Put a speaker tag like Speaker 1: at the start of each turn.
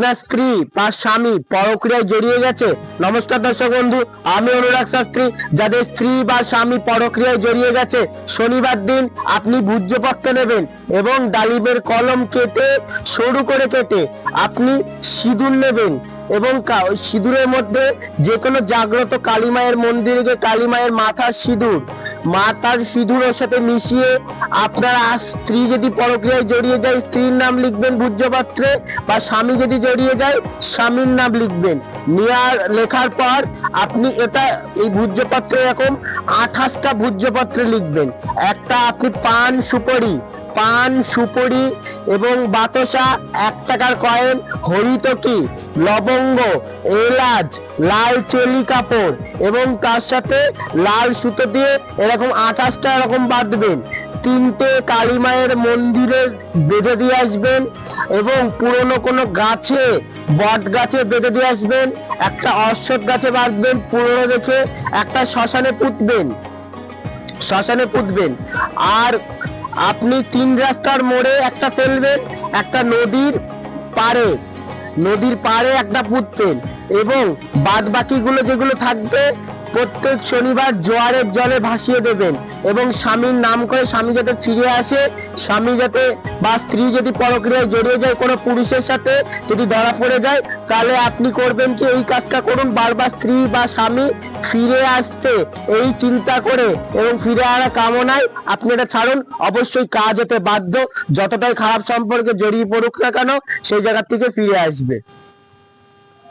Speaker 1: আপনার স্ত্রী বা স্বামী পরক্রিয়ায় জড়িয়ে গেছে। নমস্কার দর্শক বন্ধু, আমি অনুরাগ শাস্ত্রী। যাদের স্ত্রী বা স্বামী পরক্রিয়ায় জড়িয়ে গেছে, শনিবার দিন আপনি ভূর্জপত্র নেবেন এবং ডালিমের কলম কেটে সরু করে কেটে আপনি সিঁদুর নেবেন এবং সিঁদুরের মধ্যে যে কোনো জাগ্রত কালী মায়ের মন্দিরে গিয়ে কালী মায়ের মাথার সিঁদুরের সাথে মিশিয়ে আপনার স্ত্রী যদি পরক্রিয়ায় জড়িয়ে যায় স্ত্রীর নাম লিখবেন ভূর্জপত্রে, বা স্বামী যদি জড়িয়ে যায় স্বামীর নাম লিখবেন। লেখার পর আপনি এই ভূর্জপত্রে এরকম 28টা ভূর্জপত্রে লিখবেন। একটা আপনি পান সুপারি এবং বাতাসা, 1 টাকার কয়েন, হরিতকি, লবঙ্গ, এলাচ, লাল চেলি কাপড় এবং তার সাথে লাল সুতো দিয়ে এরকম 28টা এরকম বাঁধবেন। 3টে কালী মায়ের মন্দিরে বেঁধে দিয়ে আসবেন এবং পুরনো কোনো গাছে, বট গাছে বেঁধে দিয়ে আসবেন। একটা অশ্বত্থ গাছে বাঁধবেন পুরনো দেখে, একটা শ্মশানে পুঁতবেন। আর আপনি 3 রাস্তার মোড়ে একটা ফেলবেন, একটা নদীর পাড়ে একটা পুঁতবেন এবং বাদ বাকিগুলো যেগুলো থাকবে প্রত্যেক শনিবার জোয়ারের জলে ভাসিয়ে দেবেন এবং স্বামীর নাম করে স্বামী যাতে ফিরে আসে, স্বামী যাতে বা স্ত্রী যদি পরক্রিয়ায় জড়িয়ে যায় কোনো পুরুষের সাথে, যদি ধরা পড়ে যায়, তাহলে আপনি করবেন কি এই কাজটা করুন। বারবার স্ত্রী বা স্বামী ফিরে আসছে এই চিন্তা করে এবং ফিরে আসার কামনায় আপনি এটা ছাড়ুন। অবশ্যই কাজ হতে বাধ্য, যতটাই খারাপ সম্পর্কে জড়িয়ে পড়ুক না কেন সেই জায়গা থেকে ফিরে আসবে।